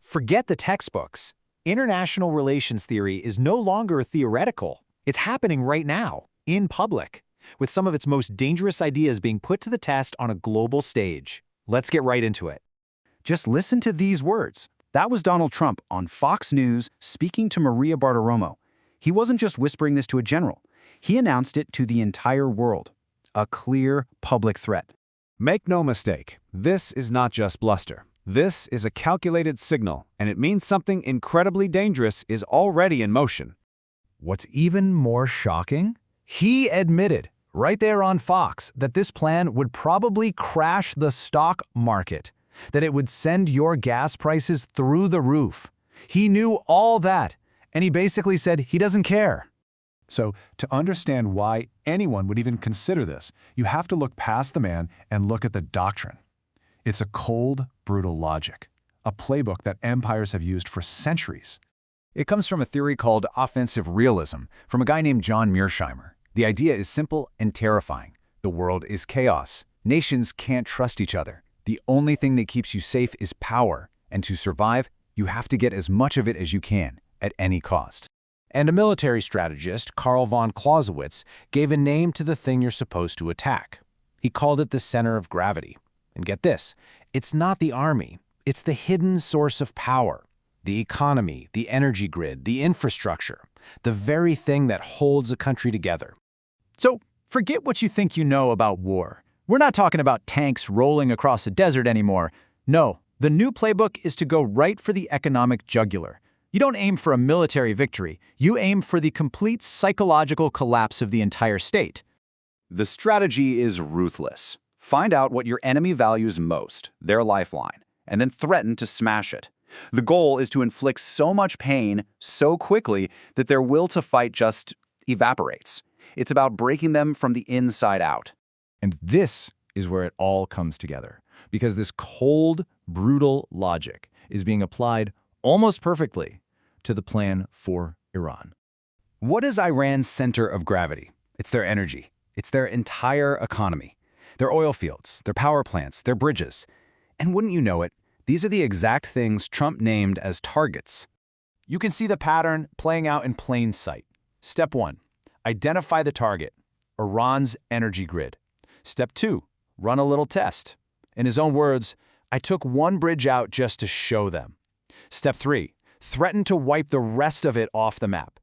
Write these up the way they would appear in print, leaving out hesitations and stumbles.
Forget the textbooks. International relations theory is no longer theoretical. It's happening right now, in public, with some of its most dangerous ideas being put to the test on a global stage. Let's get right into it. Just listen to these words. That was Donald Trump on Fox News speaking to Maria Bartiromo. He wasn't just whispering this to a general. He announced it to the entire world. A clear public threat. Make no mistake, this is not just bluster. This is a calculated signal, and it means something incredibly dangerous is already in motion. What's even more shocking? He admitted, right there on Fox, that this plan would probably crash the stock market, that it would send your gas prices through the roof. He knew all that, and he basically said he doesn't care. So, to understand why anyone would even consider this, you have to look past the man and look at the doctrine. It's a cold, brutal logic, a playbook that empires have used for centuries. It comes from a theory called offensive realism, from a guy named John Mearsheimer. The idea is simple and terrifying. The world is chaos. Nations can't trust each other. The only thing that keeps you safe is power, and to survive, you have to get as much of it as you can, at any cost. And a military strategist, Karl von Clausewitz, gave a name to the thing you're supposed to attack. He called it the center of gravity. And get this, it's not the army, it's the hidden source of power. The economy, the energy grid, the infrastructure, the very thing that holds a country together. So, forget what you think you know about war. We're not talking about tanks rolling across a desert anymore. No, the new playbook is to go right for the economic jugular. You don't aim for a military victory. You aim for the complete psychological collapse of the entire state. The strategy is ruthless. Find out what your enemy values most, their lifeline, and then threaten to smash it. The goal is to inflict so much pain so quickly that their will to fight just evaporates. It's about breaking them from the inside out. And this is where it all comes together, because this cold, brutal logic is being applied almost perfectly to the plan for Iran. What is Iran's center of gravity? It's their energy. It's their entire economy. Their oil fields, their power plants, their bridges. And wouldn't you know it, these are the exact things Trump named as targets. You can see the pattern playing out in plain sight. Step 1, identify the target, Iran's energy grid. Step 2, run a little test. In his own words, I took one bridge out just to show them. Step 3, threaten to wipe the rest of it off the map.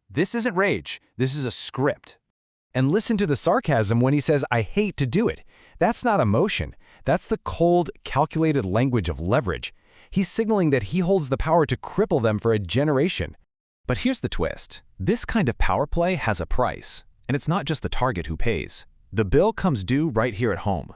This isn't rage, this is a script. And listen to the sarcasm when he says, I hate to do it. That's not emotion. That's the cold, calculated language of leverage. He's signaling that he holds the power to cripple them for a generation. But here's the twist. This kind of power play has a price. And it's not just the target who pays. The bill comes due right here at home.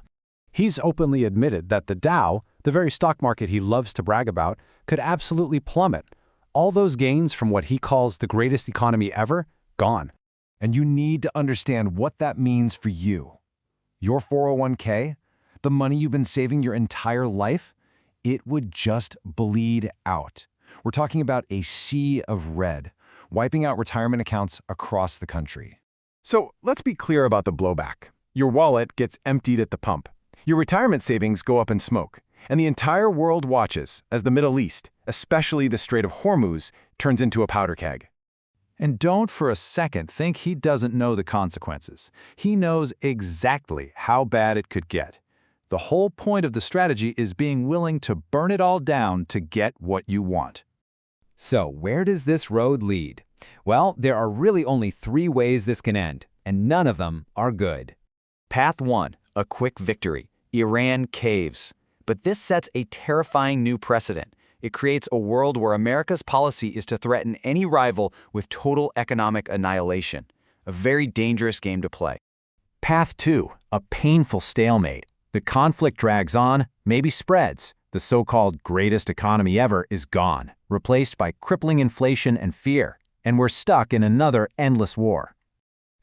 He's openly admitted that the Dow, the very stock market he loves to brag about, could absolutely plummet. All those gains from what he calls the greatest economy ever, gone. And you need to understand what that means for you. Your 401k, the money you've been saving your entire life, it would just bleed out. We're talking about a sea of red, wiping out retirement accounts across the country. So let's be clear about the blowback. Your wallet gets emptied at the pump. Your retirement savings go up in smoke. And the entire world watches as the Middle East, especially the Strait of Hormuz, turns into a powder keg. And don't for a second think he doesn't know the consequences. He knows exactly how bad it could get. The whole point of the strategy is being willing to burn it all down to get what you want. So where does this road lead? Well, there are really only 3 ways this can end, and none of them are good. Path 1, a quick victory. Iran caves. But this sets a terrifying new precedent. It creates a world where America's policy is to threaten any rival with total economic annihilation. A very dangerous game to play. Path 2, a painful stalemate. The conflict drags on, maybe spreads. The so-called greatest economy ever is gone, replaced by crippling inflation and fear. And we're stuck in another endless war.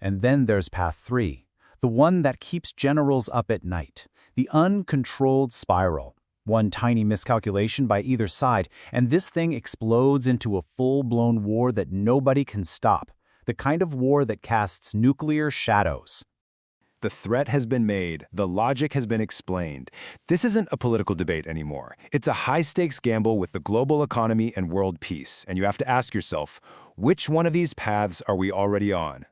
And then there's Path 3, the one that keeps generals up at night. The uncontrolled spiral. One tiny miscalculation by either side, and this thing explodes into a full-blown war that nobody can stop. The kind of war that casts nuclear shadows. The threat has been made. The logic has been explained. This isn't a political debate anymore. It's a high-stakes gamble with the global economy and world peace. And you have to ask yourself, which one of these paths are we already on?